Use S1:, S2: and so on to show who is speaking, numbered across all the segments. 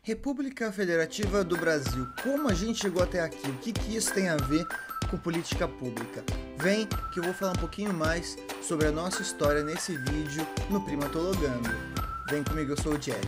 S1: República Federativa do Brasil. Como a gente chegou até aqui? O que isso tem a ver com política pública? Vem que eu vou falar um pouquinho mais sobre a nossa história nesse vídeo no Primatologando. Vem comigo, eu sou o Jeff.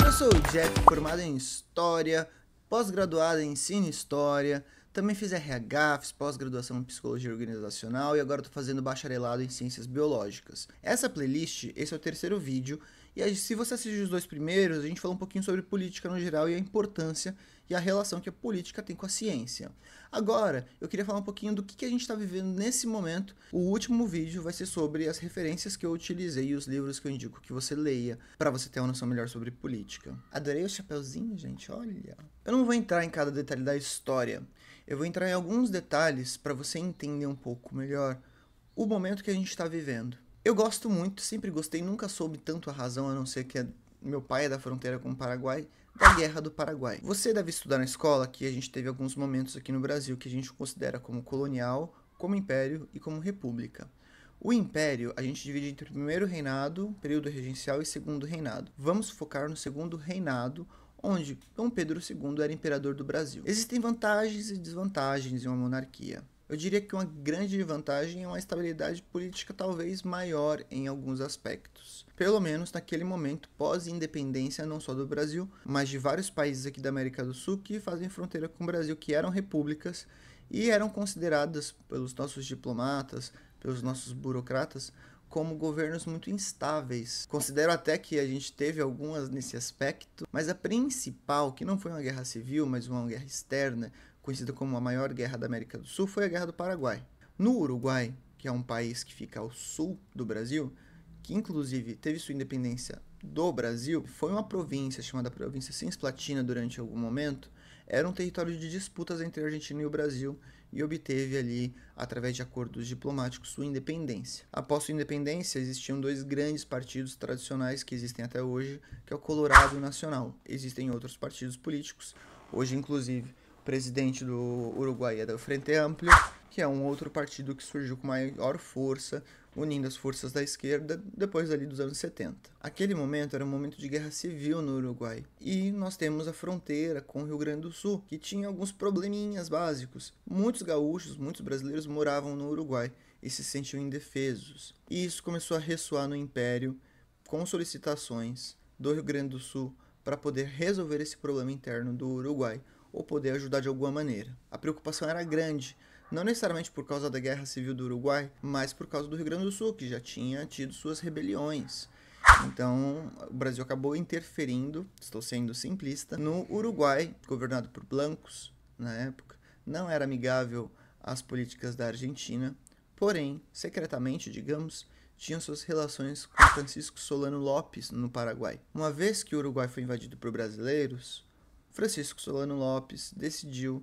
S1: Eu sou o Jeff, formado em História, pós-graduado em Ensino e História, também fiz RH, fiz pós-graduação em Psicologia Organizacional e agora estou fazendo bacharelado em Ciências Biológicas. Essa playlist, esse é o terceiro vídeo, e se você assistir os dois primeiros, a gente falou um pouquinho sobre política no geral e a importância e a relação que a política tem com a ciência. Agora, eu queria falar um pouquinho do que a gente está vivendo nesse momento. O último vídeo vai ser sobre as referências que eu utilizei e os livros que eu indico que você leia para você ter uma noção melhor sobre política. Adorei o chapeuzinho, gente, olha. Eu não vou entrar em cada detalhe da história. Eu vou entrar em alguns detalhes para você entender um pouco melhor o momento que a gente está vivendo. Eu gosto muito, sempre gostei, nunca soube tanto a razão, a não ser que meu pai é da fronteira com o Paraguai, da Guerra do Paraguai. Você deve estudar na escola que a gente teve alguns momentos aqui no Brasil que a gente considera como colonial, como império e como república. O império a gente divide entre o primeiro reinado, período regencial, e segundo reinado. Vamos focar no segundo reinado, onde Dom Pedro II era imperador do Brasil. Existem vantagens e desvantagens em uma monarquia. Eu diria que uma grande vantagem é uma estabilidade política talvez maior em alguns aspectos. Pelo menos naquele momento pós-independência não só do Brasil, mas de vários países aqui da América do Sul que fazem fronteira com o Brasil, que eram repúblicas e eram consideradas pelos nossos diplomatas, pelos nossos burocratas, como governos muito instáveis. Considero até que a gente teve algumas nesse aspecto, mas a principal, que não foi uma guerra civil, mas uma guerra externa, conhecida como a maior guerra da América do Sul, foi a Guerra do Paraguai. No Uruguai, que é um país que fica ao sul do Brasil, que inclusive teve sua independência do Brasil, foi uma província chamada Província Cisplatina durante algum momento, era um território de disputas entre a Argentina e o Brasil e obteve ali, através de acordos diplomáticos, sua independência. Após sua independência, existiam dois grandes partidos tradicionais que existem até hoje, que é o Colorado e o Nacional. Existem outros partidos políticos, hoje inclusive o presidente do Uruguai é da Frente Amplia, que é um outro partido que surgiu com maior força, unindo as forças da esquerda depois ali dos anos 70. Aquele momento era um momento de guerra civil no Uruguai. E nós temos a fronteira com o Rio Grande do Sul, que tinha alguns probleminhas básicos. Muitos gaúchos, muitos brasileiros moravam no Uruguai e se sentiam indefesos. E isso começou a ressoar no Império com solicitações do Rio Grande do Sul para poder resolver esse problema interno do Uruguai ou poder ajudar de alguma maneira. A preocupação era grande, não necessariamente por causa da Guerra Civil do Uruguai, mas por causa do Rio Grande do Sul, que já tinha tido suas rebeliões. Então, o Brasil acabou interferindo, estou sendo simplista, no Uruguai, governado por blancos na época. Não era amigável às políticas da Argentina, porém, secretamente, digamos, tinham suas relações com Francisco Solano Lopes no Paraguai. Uma vez que o Uruguai foi invadido por brasileiros, Francisco Solano Lopes decidiu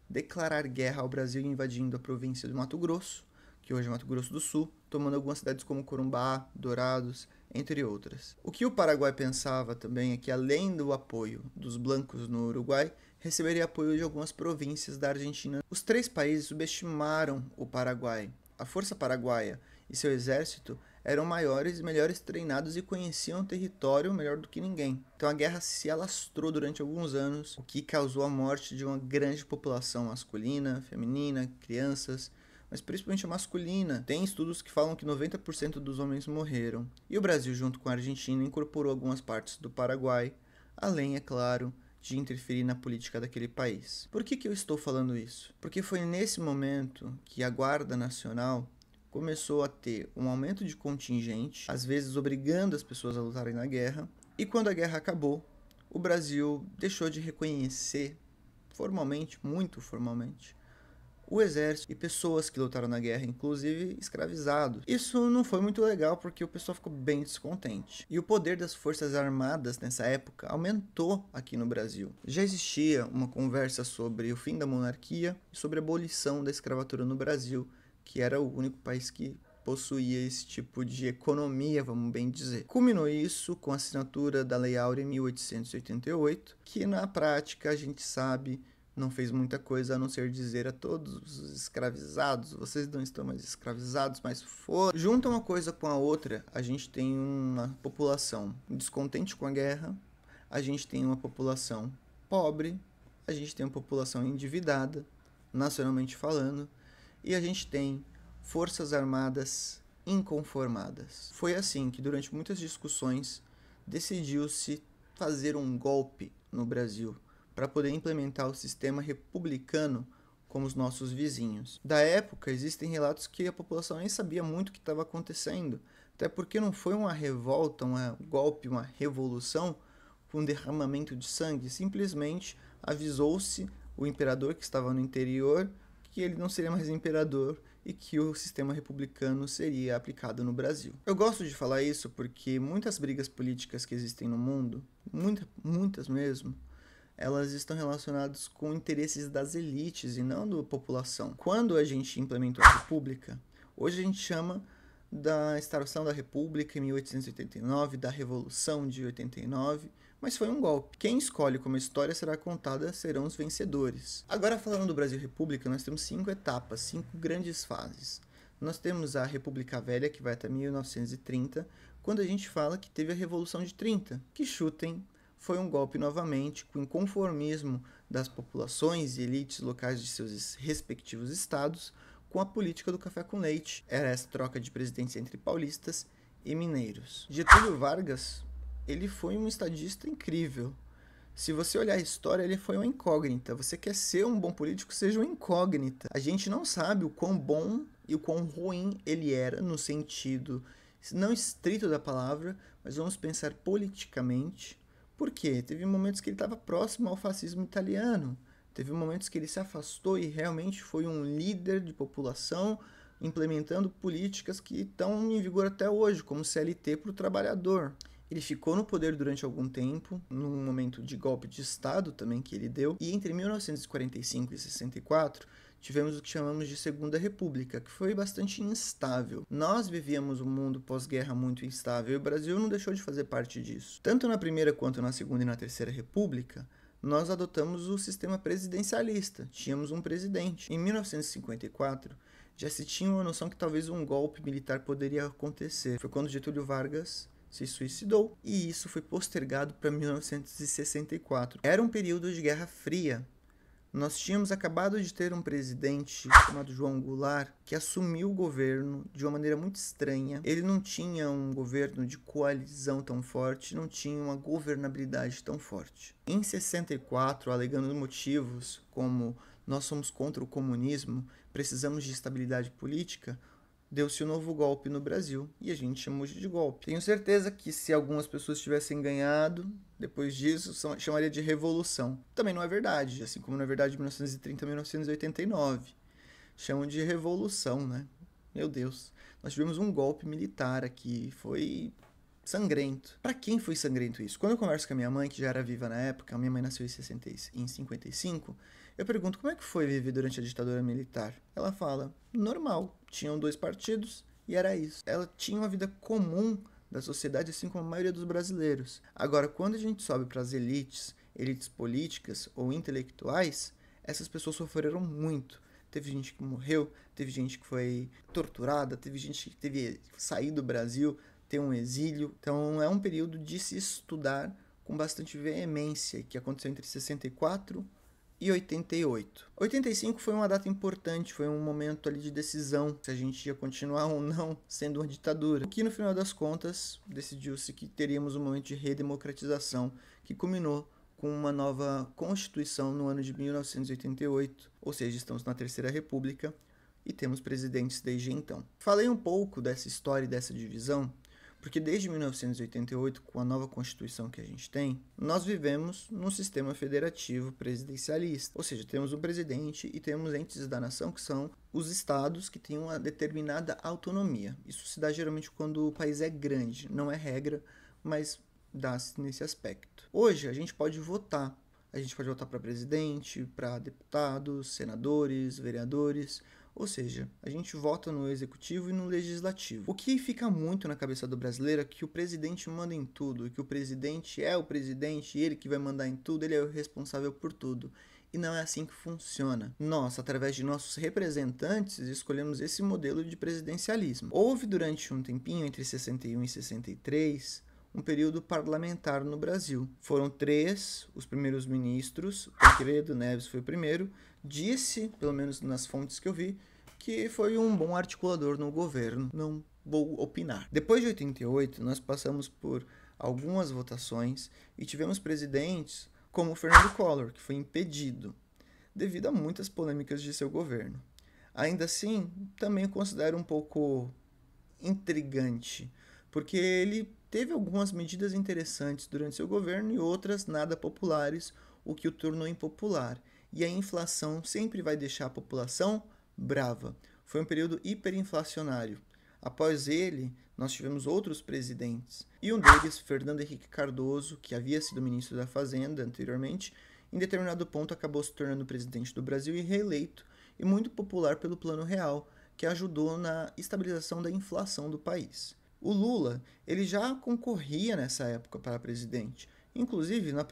S1: declarar guerra ao Brasil invadindo a província do Mato Grosso, que hoje é Mato Grosso do Sul, tomando algumas cidades como Corumbá, Dourados, entre outras. O que o Paraguai pensava também é que, além do apoio dos blancos no Uruguai, receberia apoio de algumas províncias da Argentina. Os três países subestimaram o Paraguai. A força paraguaia e seu exército eram maiores e melhores treinados e conheciam o território melhor do que ninguém. Então a guerra se alastrou durante alguns anos, o que causou a morte de uma grande população masculina, feminina, crianças, mas principalmente a masculina. Tem estudos que falam que 90% dos homens morreram. E o Brasil, junto com a Argentina, incorporou algumas partes do Paraguai, além, é claro, de interferir na política daquele país. Por que eu estou falando isso? Porque foi nesse momento que a Guarda Nacional começou a ter um aumento de contingente, às vezes obrigando as pessoas a lutarem na guerra, e quando a guerra acabou, o Brasil deixou de reconhecer formalmente, muito formalmente, o exército e pessoas que lutaram na guerra, inclusive escravizados. Isso não foi muito legal porque o pessoal ficou bem descontente. E o poder das forças armadas nessa época aumentou aqui no Brasil. Já existia uma conversa sobre o fim da monarquia e sobre a abolição da escravatura no Brasil, que era o único país que possuía esse tipo de economia, vamos bem dizer. Culminou isso com a assinatura da Lei Áurea em 1888, que na prática a gente sabe não fez muita coisa a não ser dizer a todos os escravizados: vocês não estão mais escravizados, mas foram. Junta uma coisa com a outra, a gente tem uma população descontente com a guerra, a gente tem uma população pobre, a gente tem uma população endividada, nacionalmente falando, e a gente tem forças armadas inconformadas. Foi assim que, durante muitas discussões, decidiu-se fazer um golpe no Brasil para poder implementar o sistema republicano como os nossos vizinhos. Da época, existem relatos que a população nem sabia muito o que estava acontecendo, até porque não foi uma revolta, um golpe, uma revolução com um derramamento de sangue, simplesmente avisou-se o imperador que estava no interior que ele não seria mais imperador e que o sistema republicano seria aplicado no Brasil. Eu gosto de falar isso porque muitas brigas políticas que existem no mundo, muitas mesmo, elas estão relacionadas com interesses das elites e não da população. Quando a gente implementou a República, hoje a gente chama da instauração da República em 1889, da Revolução de 89, mas foi um golpe. Quem escolhe como a história será contada serão os vencedores. Agora, falando do Brasil República, nós temos 5 etapas, 5 grandes fases. Nós temos a República Velha, que vai até 1930, quando a gente fala que teve a Revolução de 30, que chutem, foi um golpe novamente, com inconformismo das populações e elites locais de seus respectivos estados, com a política do café com leite. Era essa troca de presidentes entre paulistas e mineiros. Getúlio Vargas, ele foi um estadista incrível. Se você olhar a história, ele foi uma incógnita. Você quer ser um bom político, seja uma incógnita. A gente não sabe o quão bom e o quão ruim ele era, no sentido não estrito da palavra, mas vamos pensar politicamente. Por quê? Teve momentos que ele estava próximo ao fascismo italiano. Teve momentos que ele se afastou e realmente foi um líder de população, implementando políticas que estão em vigor até hoje, como CLT para o trabalhador. Ele ficou no poder durante algum tempo, num momento de golpe de Estado também que ele deu, e entre 1945 e 64 tivemos o que chamamos de Segunda República, que foi bastante instável. Nós vivíamos um mundo pós-guerra muito instável e o Brasil não deixou de fazer parte disso. Tanto na Primeira quanto na Segunda e na Terceira República, nós adotamos o sistema presidencialista, tínhamos um presidente. Em 1954, já se tinha uma noção que talvez um golpe militar poderia acontecer. Foi quando Getúlio Vargas se suicidou, e isso foi postergado para 1964. Era um período de Guerra Fria. Nós tínhamos acabado de ter um presidente chamado João Goulart, que assumiu o governo de uma maneira muito estranha. Ele não tinha um governo de coalizão tão forte, não tinha uma governabilidade tão forte. Em 64, alegando motivos como nós somos contra o comunismo, precisamos de estabilidade política, deu-se um novo golpe no Brasil e a gente chamou de golpe. Tenho certeza que se algumas pessoas tivessem ganhado, depois disso, chamaria de revolução. Também não é verdade, assim como não é verdade de 1930 a 1989. Chamam de revolução, né? Meu Deus. Nós tivemos um golpe militar aqui, foi sangrento. Para quem foi sangrento isso? Quando eu converso com a minha mãe, que já era viva na época, a minha mãe nasceu em 55, eu pergunto como é que foi viver durante a ditadura militar. Ela fala, normal, tinham 2 partidos e era isso. Ela tinha uma vida comum da sociedade, assim como a maioria dos brasileiros. Agora, quando a gente sobe para as elites políticas ou intelectuais, essas pessoas sofreram muito. Teve gente que morreu, teve gente que foi torturada, teve gente que teve que sair do Brasil, ter um exílio. Então é um período de se estudar com bastante veemência, que aconteceu entre 64 e 88. 85 foi uma data importante, foi um momento ali de decisão, se a gente ia continuar ou não sendo uma ditadura. Que no final das contas, decidiu-se que teríamos um momento de redemocratização, que culminou com uma nova Constituição no ano de 1988, ou seja, estamos na Terceira República e temos presidentes desde então. Falei um pouco dessa história e dessa divisão, porque desde 1988, com a nova Constituição que a gente tem, nós vivemos num sistema federativo presidencialista. Ou seja, temos um presidente e temos entes da nação, que são os estados que têm uma determinada autonomia. Isso se dá geralmente quando o país é grande, não é regra, mas dá-se nesse aspecto. Hoje, a gente pode votar. A gente pode votar para presidente, para deputados, senadores, vereadores. Ou seja, a gente vota no executivo e no legislativo. O que fica muito na cabeça do brasileiro é que o presidente manda em tudo, que o presidente é o presidente e ele que vai mandar em tudo, ele é o responsável por tudo. E não é assim que funciona. Nós, através de nossos representantes, escolhemos esse modelo de presidencialismo. Houve durante um tempinho, entre 61 e 63, um período parlamentar no Brasil. Foram 3 os primeiros ministros, Tancredo Neves foi o primeiro, disse, pelo menos nas fontes que eu vi, que foi um bom articulador no governo. Não vou opinar. Depois de 88, nós passamos por algumas votações e tivemos presidentes como o Fernando Collor, que foi impedido devido a muitas polêmicas de seu governo. Ainda assim, também considero um pouco intrigante, porque ele teve algumas medidas interessantes durante seu governo e outras nada populares, o que o tornou impopular. E a inflação sempre vai deixar a população brava. Foi um período hiperinflacionário. Após ele, nós tivemos outros presidentes, e um deles, Fernando Henrique Cardoso, que havia sido ministro da Fazenda anteriormente, em determinado ponto acabou se tornando presidente do Brasil e reeleito, e muito popular pelo Plano Real, que ajudou na estabilização da inflação do país. O Lula, ele já concorria nessa época para presidente. Inclusive, no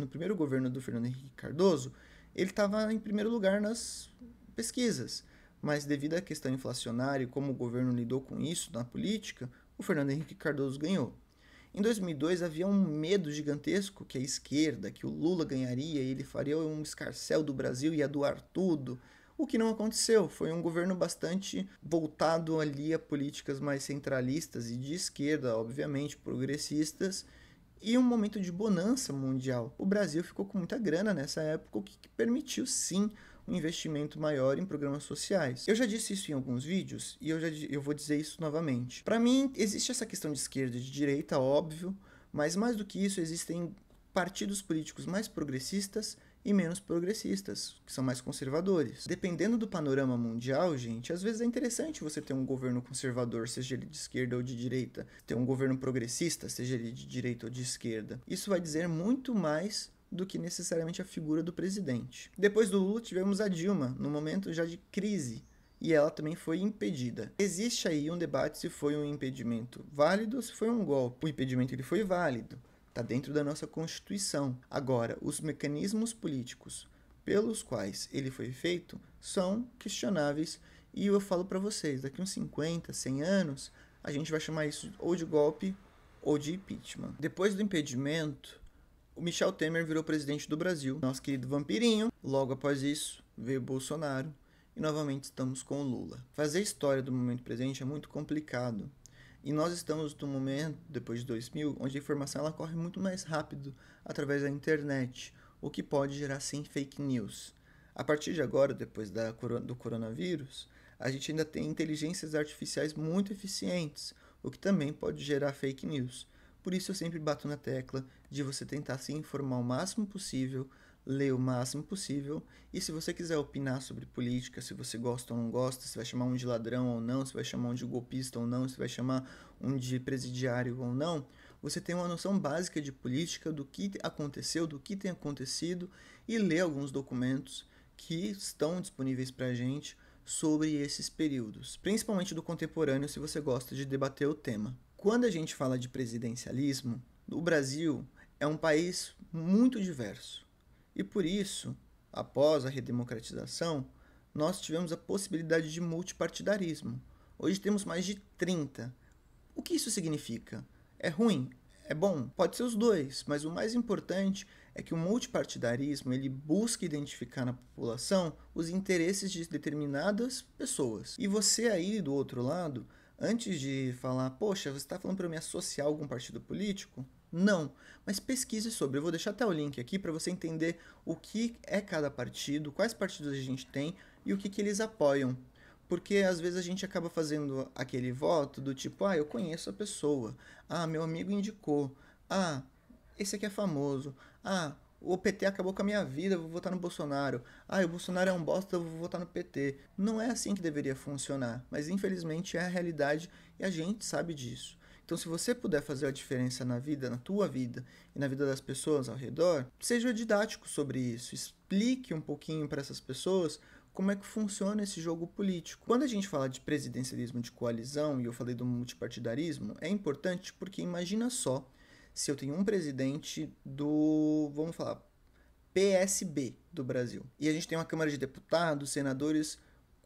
S1: primeiro governo do Fernando Henrique Cardoso, ele estava em primeiro lugar nas pesquisas. Mas devido à questão inflacionária e como o governo lidou com isso na política, o Fernando Henrique Cardoso ganhou. Em 2002 havia um medo gigantesco que a esquerda, que o Lula ganharia e ele faria um escarcéu do Brasil e ia doar tudo. O que não aconteceu, foi um governo bastante voltado ali a políticas mais centralistas e de esquerda, obviamente, progressistas, e um momento de bonança mundial. O Brasil ficou com muita grana nessa época, o que permitiu sim um investimento maior em programas sociais. Eu já disse isso em alguns vídeos e eu vou dizer isso novamente. Para mim, existe essa questão de esquerda e de direita, óbvio, mas mais do que isso, existem partidos políticos mais progressistas e menos progressistas, que são mais conservadores. Dependendo do panorama mundial, gente, às vezes é interessante você ter um governo conservador, seja ele de esquerda ou de direita, ter um governo progressista, seja ele de direita ou de esquerda. Isso vai dizer muito mais do que necessariamente a figura do presidente. Depois do Lula, tivemos a Dilma, no momento já de crise, e ela também foi impedida. Existe aí um debate se foi um impedimento válido ou se foi um golpe. O impedimento ele foi válido, está dentro da nossa Constituição. Agora, os mecanismos políticos pelos quais ele foi feito são questionáveis, e eu falo para vocês, daqui uns 50, 100 anos, a gente vai chamar isso ou de golpe ou de impeachment. Depois do impedimento, o Michel Temer virou presidente do Brasil, nosso querido vampirinho. Logo após isso, veio Bolsonaro e novamente estamos com o Lula. Fazer história do momento presente é muito complicado. E nós estamos num momento, depois de 2000, onde a informação ela corre muito mais rápido através da internet, o que pode gerar sim fake news. A partir de agora, depois do coronavírus, a gente ainda tem inteligências artificiais muito eficientes, o que também pode gerar fake news. Por isso eu sempre bato na tecla de você tentar se informar o máximo possível, ler o máximo possível, e se você quiser opinar sobre política, se você gosta ou não gosta, se vai chamar um de ladrão ou não, se vai chamar um de golpista ou não, se vai chamar um de presidiário ou não, você tem uma noção básica de política, do que aconteceu, do que tem acontecido, e ler alguns documentos que estão disponíveis para a gente sobre esses períodos, principalmente do contemporâneo, se você gosta de debater o tema. Quando a gente fala de presidencialismo, o Brasil é um país muito diverso. E por isso, após a redemocratização, nós tivemos a possibilidade de multipartidarismo. Hoje temos mais de 30. O que isso significa? É ruim? É bom? Pode ser os dois, mas o mais importante é que o multipartidarismo ele busca identificar na população os interesses de determinadas pessoas. E você aí do outro lado, antes de falar, poxa, você está falando para eu me associar a algum partido político? Não, mas pesquise sobre. Eu vou deixar até o link aqui para você entender o que é cada partido, quais partidos a gente tem e o que eles apoiam. Porque às vezes a gente acaba fazendo aquele voto do tipo, eu conheço a pessoa, meu amigo indicou, esse aqui é famoso, o PT acabou com a minha vida, eu vou votar no Bolsonaro, o Bolsonaro é um bosta, eu vou votar no PT. Não é assim que deveria funcionar, mas infelizmente é a realidade e a gente sabe disso. Então, se você puder fazer a diferença na vida, na tua vida e na vida das pessoas ao redor, seja didático sobre isso, explique um pouquinho para essas pessoas como é que funciona esse jogo político. Quando a gente fala de presidencialismo de coalizão, e eu falei do multipartidarismo, é importante porque imagina só se eu tenho um presidente do, vamos falar, PSB do Brasil. E a gente tem uma Câmara de Deputados, senadores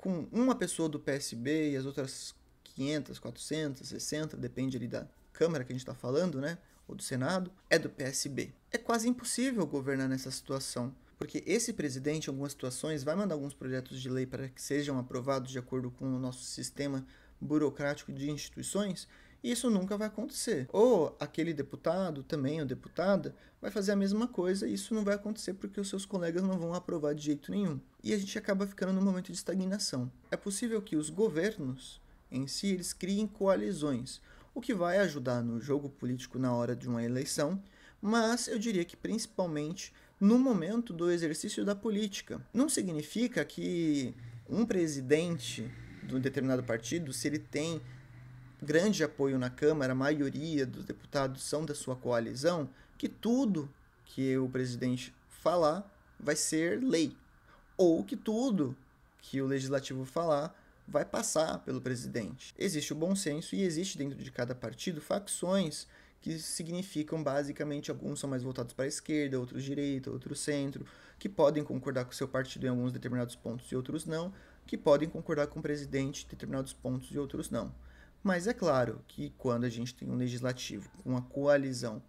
S1: com uma pessoa do PSB e as outras 500, 400, 60, depende ali da Câmara que a gente está falando, né? Ou do Senado, é do PSB. É quase impossível governar nessa situação, porque esse presidente, em algumas situações, vai mandar alguns projetos de lei para que sejam aprovados de acordo com o nosso sistema burocrático de instituições, e isso nunca vai acontecer. Ou aquele deputado, também ou deputada, vai fazer a mesma coisa e isso não vai acontecer porque os seus colegas não vão aprovar de jeito nenhum. E a gente acaba ficando num momento de estagnação. É possível que os governos em si, eles criem coalizões, o que vai ajudar no jogo político na hora de uma eleição, mas eu diria que principalmente no momento do exercício da política. Não significa que um presidente de um determinado partido, se ele tem grande apoio na Câmara, a maioria dos deputados são da sua coalizão, que tudo que o presidente falar vai ser lei, ou que tudo que o legislativo falar vai passar pelo presidente. Existe o bom senso e existe dentro de cada partido facções que significam basicamente, alguns são mais voltados para a esquerda, outros direita, outros centro, que podem concordar com o seu partido em alguns determinados pontos e outros não, que podem concordar com o presidente em determinados pontos e outros não. Mas é claro que quando a gente tem um legislativo com uma coalizão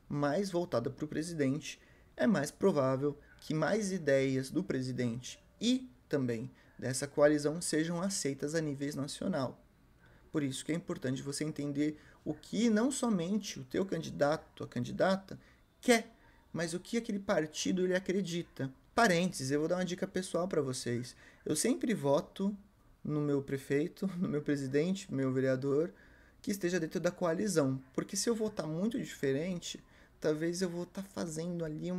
S1: mais voltada para o presidente, é mais provável que mais ideias do presidente e também dessa coalizão sejam aceitas a nível nacional. Por isso que é importante você entender o que não somente o teu candidato, a candidata, quer, mas o que aquele partido ele acredita. Parênteses, eu vou dar uma dica pessoal para vocês. Eu sempre voto no meu prefeito, no meu presidente, no meu vereador, que esteja dentro da coalizão. Porque se eu votar muito diferente, talvez eu vou estar fazendo ali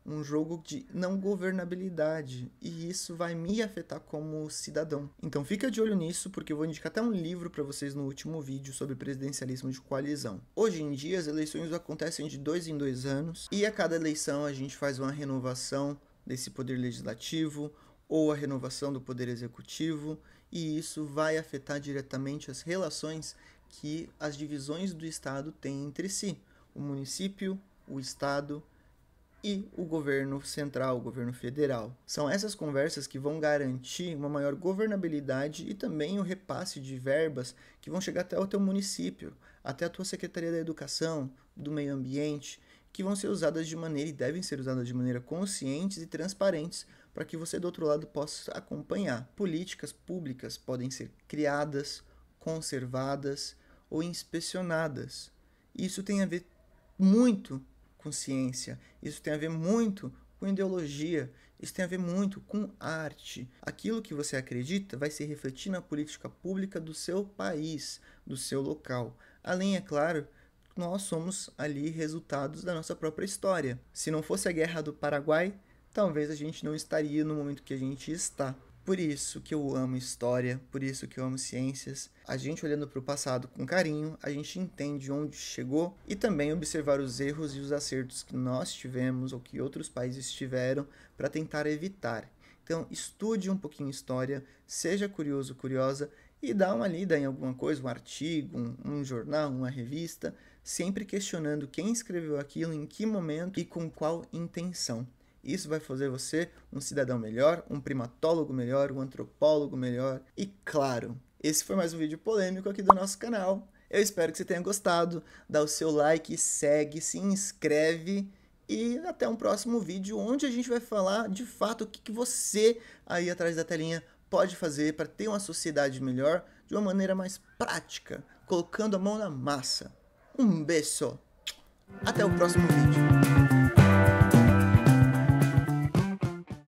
S1: um jogo de não governabilidade, e isso vai me afetar como cidadão. Então fica de olho nisso, porque eu vou indicar até um livro para vocês no último vídeo sobre presidencialismo de coalizão. Hoje em dia as eleições acontecem de 2 em 2 anos, e a cada eleição a gente faz uma renovação desse poder legislativo, ou a renovação do poder executivo, e isso vai afetar diretamente as relações que as divisões do Estado têm entre si, o município, o Estado e o governo central, o governo federal. São essas conversas que vão garantir uma maior governabilidade e também o repasse de verbas que vão chegar até o teu município, até a tua Secretaria da Educação, do Meio Ambiente, que vão ser usadas de maneira e devem ser usadas de maneira conscientes e transparentes para que você do outro lado possa acompanhar. Políticas públicas podem ser criadas, conservadas ou inspecionadas. Isso tem a ver muito com ciência, isso tem a ver muito com ideologia, isso tem a ver muito com arte. Aquilo que você acredita vai se refletir na política pública do seu país, do seu local. Além, é claro, nós somos ali resultados da nossa própria história. Se não fosse a Guerra do Paraguai, talvez a gente não estaria no momento que a gente está. Por isso que eu amo história, por isso que eu amo ciências. A gente olhando para o passado com carinho, a gente entende onde chegou e também observar os erros e os acertos que nós tivemos ou que outros países tiveram para tentar evitar. Então, estude um pouquinho história, seja curioso, curiosa e dá uma lida em alguma coisa, um artigo, um jornal, uma revista, sempre questionando quem escreveu aquilo, em que momento e com qual intenção. Isso vai fazer você um cidadão melhor, um primatólogo melhor, um antropólogo melhor. E claro, esse foi mais um vídeo polêmico aqui do nosso canal. Eu espero que você tenha gostado. Dá o seu like, segue, se inscreve e até um próximo vídeo onde a gente vai falar de fato o que você aí atrás da telinha pode fazer para ter uma sociedade melhor de uma maneira mais prática, colocando a mão na massa. Um beijo! Até o próximo vídeo.